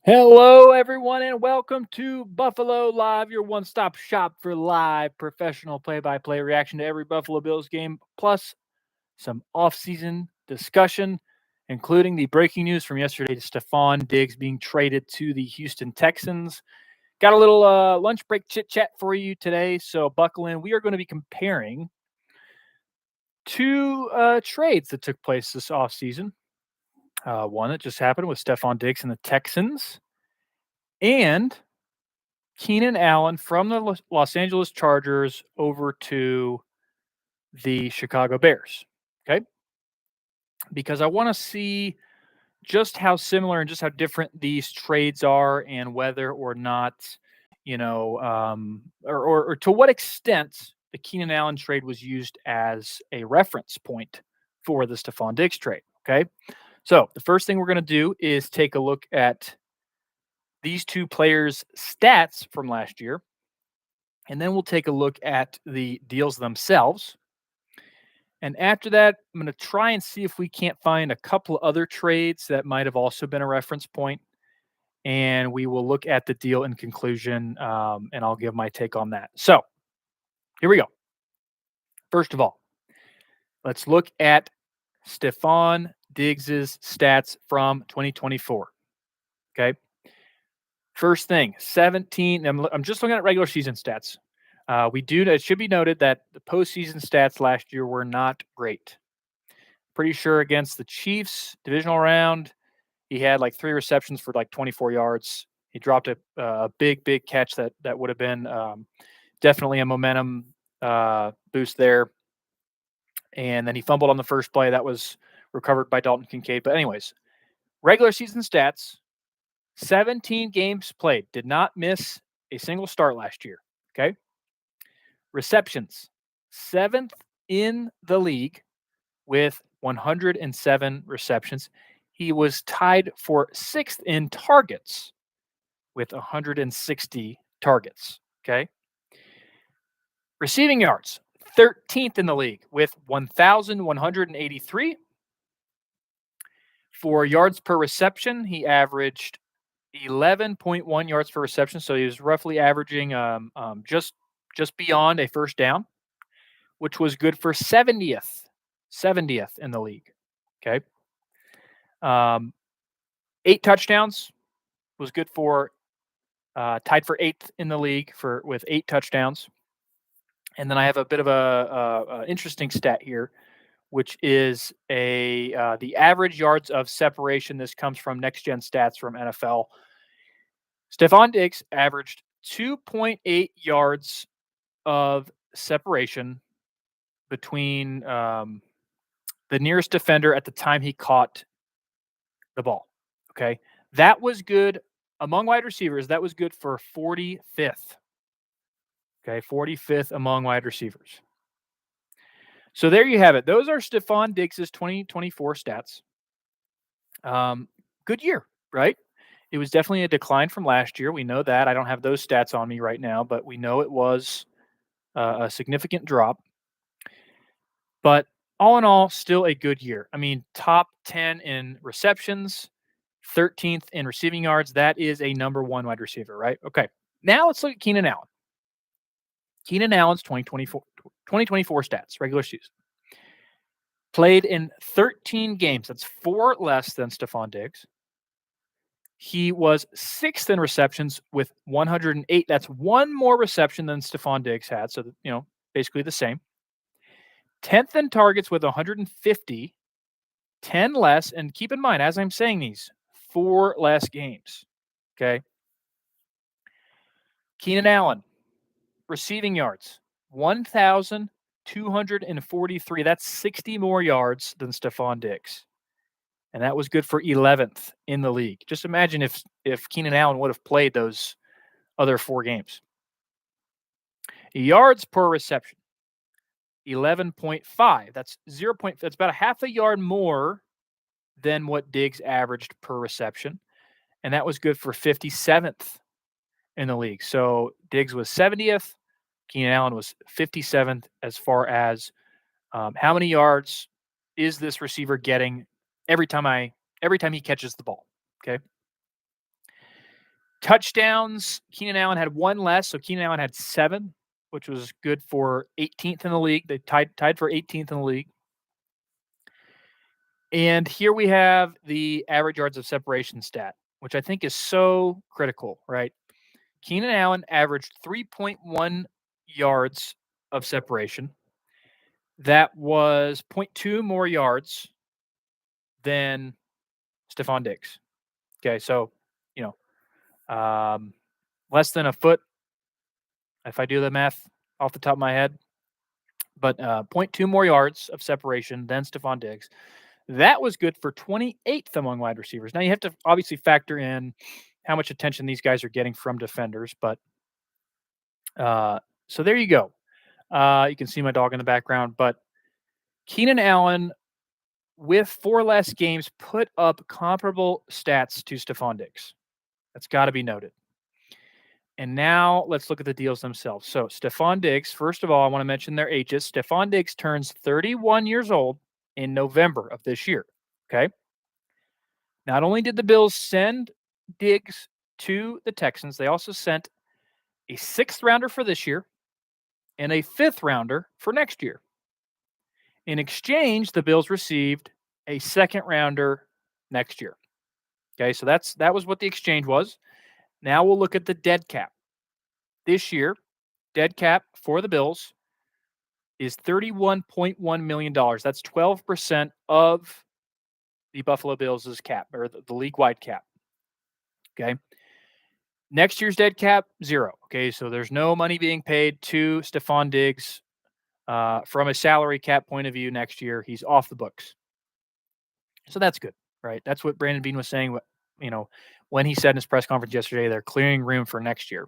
Hello, everyone, and welcome to Buffalo Live, your one stop shop for live professional play by play reaction to every Buffalo Bills game, plus some off-season discussion, including the breaking news from yesterday to Stephon Diggs being traded to the Houston Texans. Got a little lunch break chit chat for you today, so buckle in. We are going to be comparing two trades that took place this offseason. One that just happened with Stephon Diggs and the Texans, and Keenan Allen from the Los Angeles Chargers over to the Chicago Bears. Okay. Because I want to see just how similar and just how different these trades are and whether or not, or to what extent the Keenan Allen trade was used as a reference point for the Stephon Diggs trade. Okay. So the first thing we're going to do is take a look at these two players' stats from last year. And then we'll take a look at the deals themselves. And after that, I'm going to try and see if we can't find a couple of other trades that might have also been a reference point. And we will look at the deal in conclusion, and I'll give my take on that. So here we go. First of all, let's look at Stephon Diggs's stats from 2024. Okay. First thing, 17. I'm just looking at regular season stats. It should be noted that the postseason stats last year were not great. Pretty sure against the Chiefs, divisional round, he had like 3 receptions for like 24 yards. He dropped a big catch that would have been definitely a momentum boost there. And then he fumbled on the first play. That was recovered by Dalton Kincaid. But anyways, regular season stats, 17 games played. Did not miss a single start last year. Okay. Receptions, 7th in the league with 107 receptions. He was tied for 6th in targets with 160 targets. Okay. Receiving yards, 13th in the league with 1,183. For yards per reception, he averaged 11.1 yards per reception. So he was roughly averaging just beyond a first down, which was good for 70th in the league. Okay. 8 touchdowns was good for tied for 8th in the league with 8 touchdowns. And then I have a bit of a interesting stat here, which is the average yards of separation. This comes from Next Gen Stats from NFL. Stephon Diggs averaged 2.8 yards of separation between the nearest defender at the time he caught the ball. Okay. That was good among wide receivers. That was good for 45th. Okay. 45th among wide receivers. So there you have it. Those are Stephon Diggs' 2024 stats. Good year, right? It was definitely a decline from last year. We know that. I don't have those stats on me right now, but we know it was a significant drop. But all in all, still a good year. I mean, top 10 in receptions, 13th in receiving yards. That is a number 1 wide receiver, right? Okay. Now let's look at Keenan Allen. Keenan Allen's 2024 stats, regular season. Played in 13 games. That's 4 less than Stephon Diggs. He was 6th in receptions with 108. That's 1 more reception than Stephon Diggs had. So, basically the same. 10th in targets with 150, 10 less. And keep in mind, as I'm saying these, 4 less games. Okay. Keenan Allen, receiving yards, 1,243. That's 60 more yards than Stephon Diggs. And that was good for 11th in the league. Just imagine if Keenan Allen would have played those other 4 games. Yards per reception, 11.5. That's that's about a half a yard more than what Diggs averaged per reception. And that was good for 57th in the league. So Diggs was 70th. Keenan Allen was 57th as far as how many yards is this receiver getting every time he catches the ball. Okay. Touchdowns, Keenan Allen had one less, so Keenan Allen had 7, which was good for 18th in the league. They tied for 18th in the league. And here we have the average yards of separation stat, which I think is so critical, right? Keenan Allen averaged 3.1 yards of separation. That was 0.2 more yards than Stephon Diggs. Okay, so, you know, less than a foot, if I do the math off the top of my head, but 0.2 more yards of separation than Stephon Diggs. That was good for 28th among wide receivers. Now, you have to obviously factor in how much attention these guys are getting from defenders, but so there you go. You can see my dog in the background, but Keenan Allen, with 4 less games, put up comparable stats to Stephon Diggs. That's got to be noted. And now let's look at the deals themselves. So Stephon Diggs, first of all, I want to mention their ages. Stephon Diggs turns 31 years old in November of this year. Okay. Not only did the Bills send Diggs to the Texans, they also sent a 6th rounder for this year and a 5th rounder for next year. In exchange, the Bills received a 2nd rounder next year. Okay, so that was what the exchange was. Now we'll look at the dead cap. This year, dead cap for the Bills is $31.1 million. That's 12% of the Buffalo Bills' cap, or the league-wide cap. Okay. Next year's dead cap, 0. Okay, so there's no money being paid to Stephon Diggs from a salary cap point of view next year. He's off the books. So that's good, right? That's what Brandon Beane was saying, when he said in his press conference yesterday, they're clearing room for next year.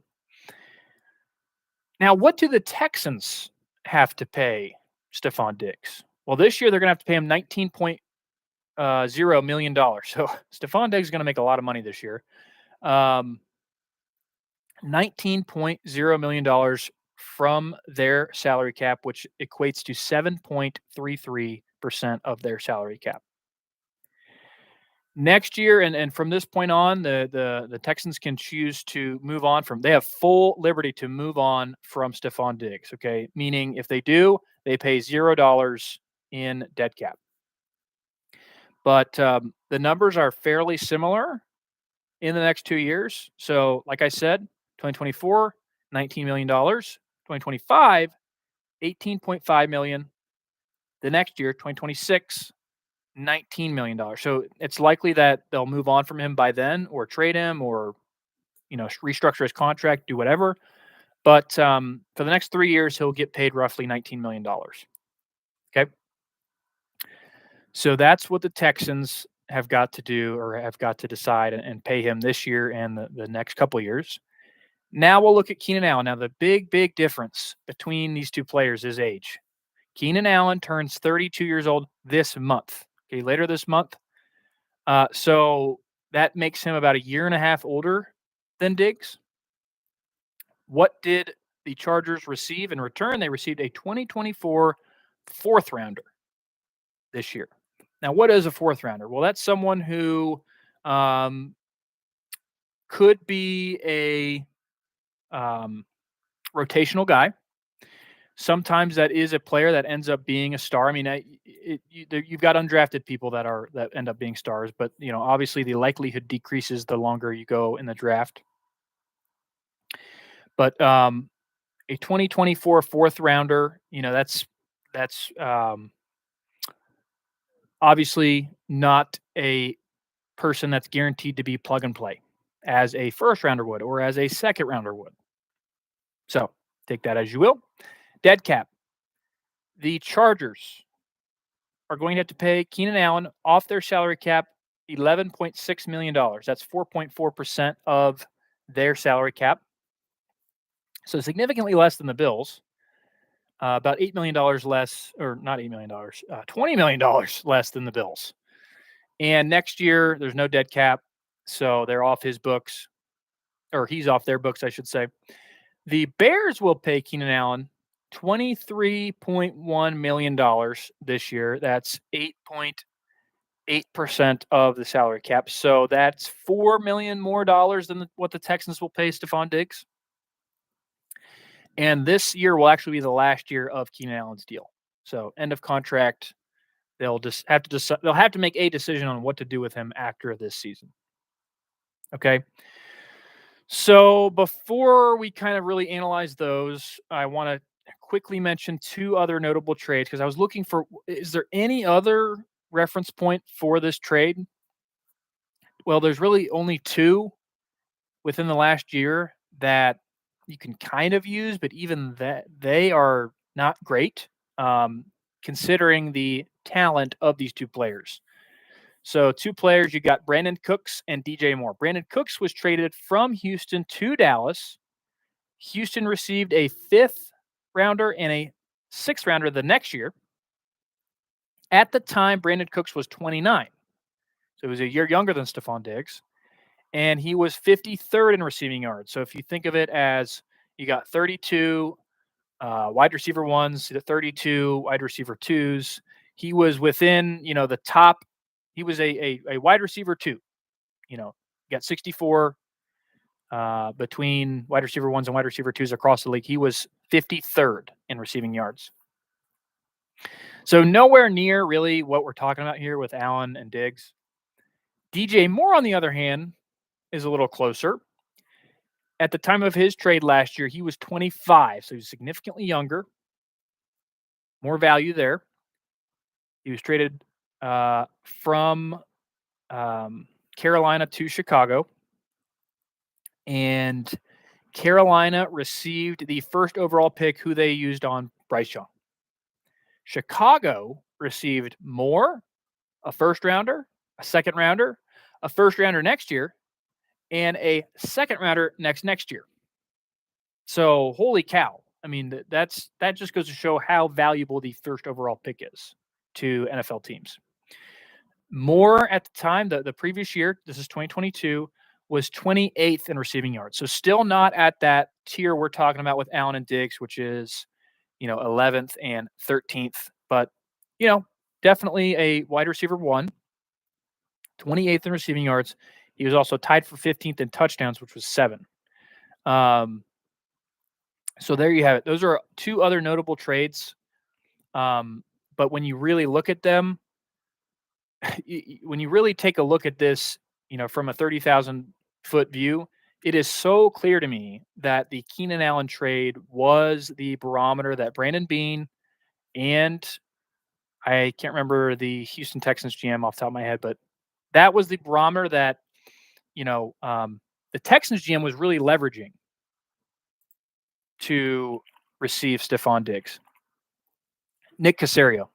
Now, what do the Texans have to pay Stephon Diggs? Well, this year they're going to have to pay him $19.0 million. So Stephon Diggs is going to make a lot of money this year. $19.0 million from their salary cap, which equates to 7.33% of their salary cap. Next year, and from this point on, the Texans can choose to move on from. They have full liberty to move on from Stephon Diggs. Okay, meaning if they do, they pay $0 in dead cap. But the numbers are fairly similar in the next 2 years. So, like I said, 2024, $19 million. 2025, $18.5 million. The next year, 2026, $19 million. So it's likely that they'll move on from him by then, or trade him, or restructure his contract, do whatever. But for the next 3 years, he'll get paid roughly $19 million. Okay. So that's what the Texans have got to do, or have got to decide and pay him this year and the next couple of years. Now we'll look at Keenan Allen. Now, the big difference between these two players is age. Keenan Allen turns 32 years old this month. Okay, later this month. So that makes him about a year and a half older than Diggs. What did the Chargers receive in return? They received a 2024 4th rounder this year. Now, what is a 4th rounder? Well, that's someone who could be a rotational guy. Sometimes that is a player that ends up being a star. I mean, you've got undrafted people that end up being stars, but obviously the likelihood decreases the longer you go in the draft. But a 2024 4th rounder, that's obviously not a person that's guaranteed to be plug and play as a 1st rounder would, or as a 2nd rounder would. So take that as you will. Dead cap. The Chargers are going to have to pay Keenan Allen off their salary cap $11.6 million. That's 4.4% of their salary cap. So significantly less than the Bills. About $8 million less, or not $8 million, $20 million less than the Bills. And next year, there's no dead cap, so they're off his books, or he's off their books, I should say. The Bears will pay Keenan Allen $23.1 million this year. That's 8% of the salary cap. So that's $4 million more than what the Texans will pay Stephon Diggs. And this year will actually be the last year of Keenan Allen's deal. So end of contract. They'll just have to decide. They'll have to make a decision on what to do with him after this season. Okay. So before we kind of really analyze those, I want to quickly mention two other notable trades because I was looking for, is there any other reference point for this trade? Well, there's really only two within the last year that you can kind of use, but even that they are not great, considering the talent of these two players. So, two players, you got Brandon Cooks and DJ Moore. Brandon Cooks was traded from Houston to Dallas. Houston received a 5th rounder and a 6th rounder the next year. At the time, Brandon Cooks was 29. So he was a year younger than Stephon Diggs. And he was 53rd in receiving yards. So if you think of it as you got 32 wide receiver ones, 32 wide receiver twos, he was within, the top. He was a wide receiver two. Got 64 between wide receiver ones and wide receiver twos across the league. He was 53rd in receiving yards. So nowhere near really what we're talking about here with Allen and Diggs. DJ Moore, on the other hand, is a little closer. At the time of his trade last year, he was 25, so he was significantly younger. More value there. He was traded from Carolina to Chicago. And Carolina received the first overall pick who they used on Bryce Young. Chicago received Moore, a first rounder, a second rounder, a first rounder next year, and a second rounder next year. So holy cow. I mean, that just goes to show how valuable the first overall pick is to NFL teams. Moore at the time, the previous year, this is 2022, was 28th in receiving yards. So still not at that tier we're talking about with Allen and Diggs, which is, 11th and 13th. But, definitely a wide receiver one, 28th in receiving yards. He was also tied for 15th in touchdowns, which was 7. So there you have it. Those are two other notable trades. But when you really look at them, when you really take a look at this, from a 30,000-foot view, it is so clear to me that the Keenan Allen trade was the barometer that Brandon Beane and I can't remember the Houston Texans GM off the top of my head, but that was the barometer that, the Texans GM was really leveraging to receive Stephon Diggs. Nick Caserio.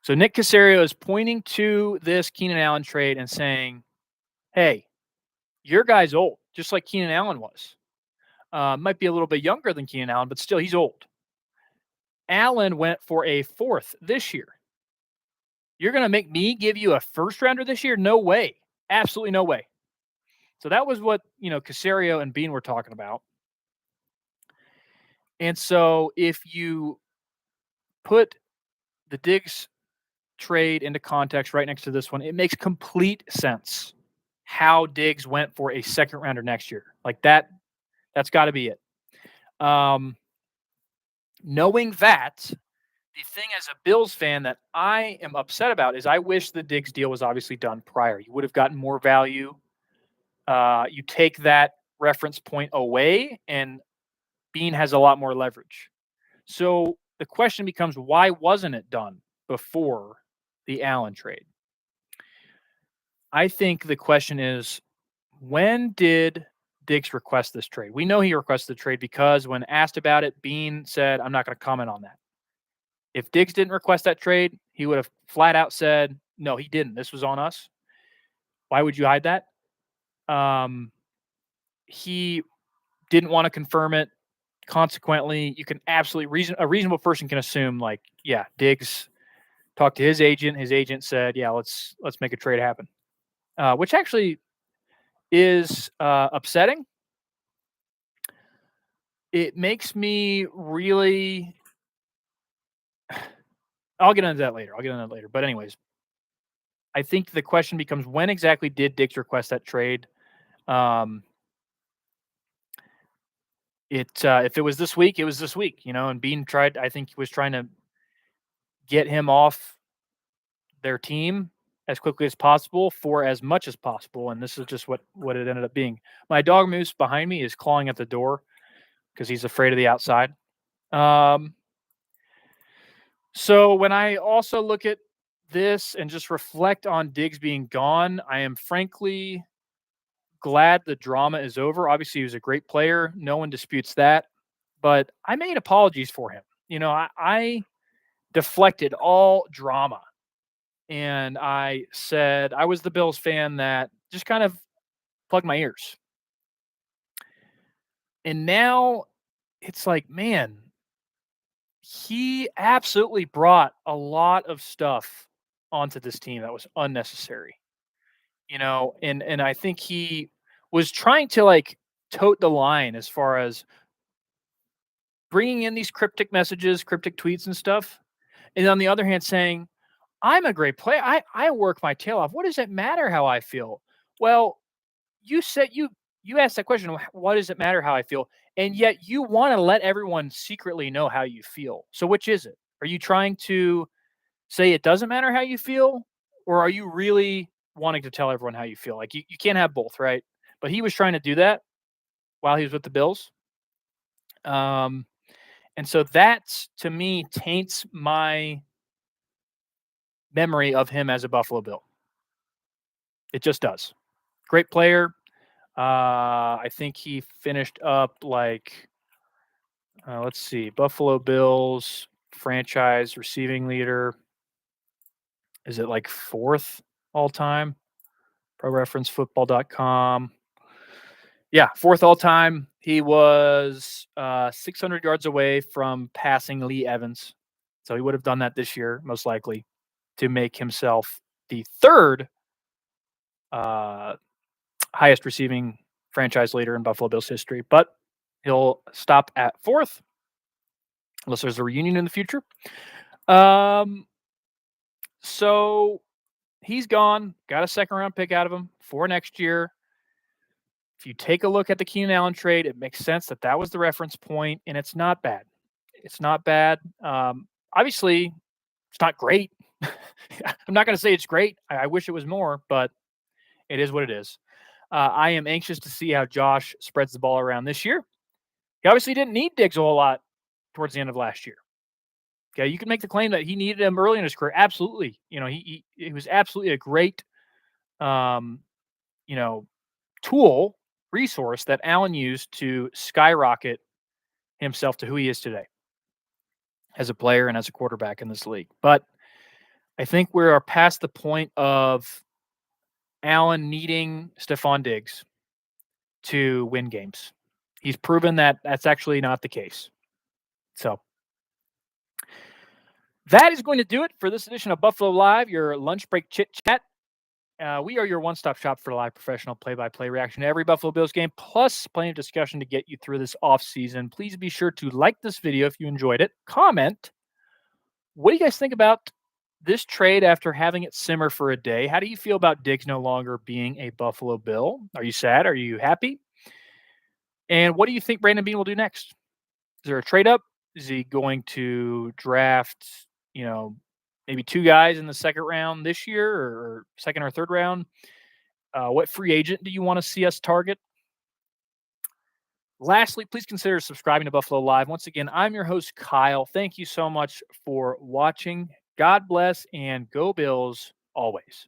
So Nick Caserio is pointing to this Keenan Allen trade and saying, hey, your guy's old, just like Keenan Allen was. Might be a little bit younger than Keenan Allen, but still he's old. Allen went for a 4th this year. You're going to make me give you a first rounder this year? No way. Absolutely no way. So that was what, Caserio and Beane were talking about. And so if you put the Diggs trade into context right next to this one, it makes complete sense how Diggs went for a second rounder next year. Like that's got to be it. Knowing that, the thing as a Bills fan that I am upset about is I wish the Diggs deal was obviously done prior. You would have gotten more value. You take that reference point away, and Beane has a lot more leverage. So the question becomes, why wasn't it done before the Allen trade? I think the question is, when did Diggs request this trade? We know he requested the trade because when asked about it, Beane said, I'm not going to comment on that. If Diggs didn't request that trade, he would have flat out said, no, he didn't. This was on us. Why would you hide that? He didn't want to confirm it. Consequently, you can absolutely a reasonable person can assume, like, yeah, Diggs talked to his agent. His agent said, yeah, let's make a trade happen, which actually is upsetting. It makes me really. I'll get into that later. But anyways, I think the question becomes, when exactly did Diggs request that trade? Um, if it was this week, it was this week, and Bean tried, I think he was trying to get him off their team as quickly as possible for as much as possible, and this is just what it ended up being. My dog Moose behind me is clawing at the door because he's afraid of the outside. Um, so when I also look at this and just reflect on Diggs being gone, I am frankly glad the drama is over. Obviously, he was a great player. No one disputes that. But I made apologies for him. I deflected all drama. And I said I was the Bills fan that just kind of plugged my ears. And now it's like, man, he absolutely brought a lot of stuff onto this team that was unnecessary. And I think he was trying to like tote the line as far as bringing in these cryptic messages, cryptic tweets and stuff. And on the other hand, saying, I'm a great player. I work my tail off. What does it matter how I feel? Well, you said you asked that question, what does it matter how I feel? And yet you want to let everyone secretly know how you feel. So which is it? Are you trying to say it doesn't matter how you feel? Or are you really wanting to tell everyone how you feel? Like you can't have both, right? But he was trying to do that while he was with the Bills. Um, and so that to me taints my memory of him as a Buffalo Bill. It just does. Great player. I think he finished up like, let's see, Buffalo Bills franchise receiving leader. Is it like fourth all time? ProReferenceFootball.com. Yeah, fourth all time. He was 600 yards away from passing Lee Evans. So he would have done that this year, most likely, to make himself the third highest receiving franchise leader in Buffalo Bills history. But he'll stop at fourth unless there's a reunion in the future. So he's gone. Got a second round pick out of him for next year. If you take a look at the Keenan Allen trade, it makes sense that was the reference point, and it's not bad. It's not bad. Obviously, it's not great. I'm not going to say it's great. I wish it was more, but it is what it is. I am anxious to see how Josh spreads the ball around this year. He obviously didn't need Diggs a whole lot towards the end of last year. Okay, you can make the claim that he needed him early in his career. Absolutely. He was absolutely a great, um, tool, resource that Allen used to skyrocket himself to who he is today as a player and as a quarterback in this league. But I think we are past the point of Allen needing Stephon Diggs to win games. He's proven that that's actually not the case. So that is going to do it for this edition of Buffalo Live, your lunch break chit chat. We are your one-stop shop for live professional play-by-play reaction to every Buffalo Bills game, plus plenty of discussion to get you through this offseason. Please be sure to like this video if you enjoyed it. Comment. What do you guys think about this trade after having it simmer for a day? How do you feel about Diggs no longer being a Buffalo Bill? Are you sad? Are you happy? And what do you think Brandon Beane will do next? Is there a trade up? Is he going to draft, maybe two guys in the second round this year or second or third round? What free agent do you want to see us target? Lastly, please consider subscribing to Buffalo Live. Once again, I'm your host, Kyle. Thank you so much for watching. God bless and go Bills always.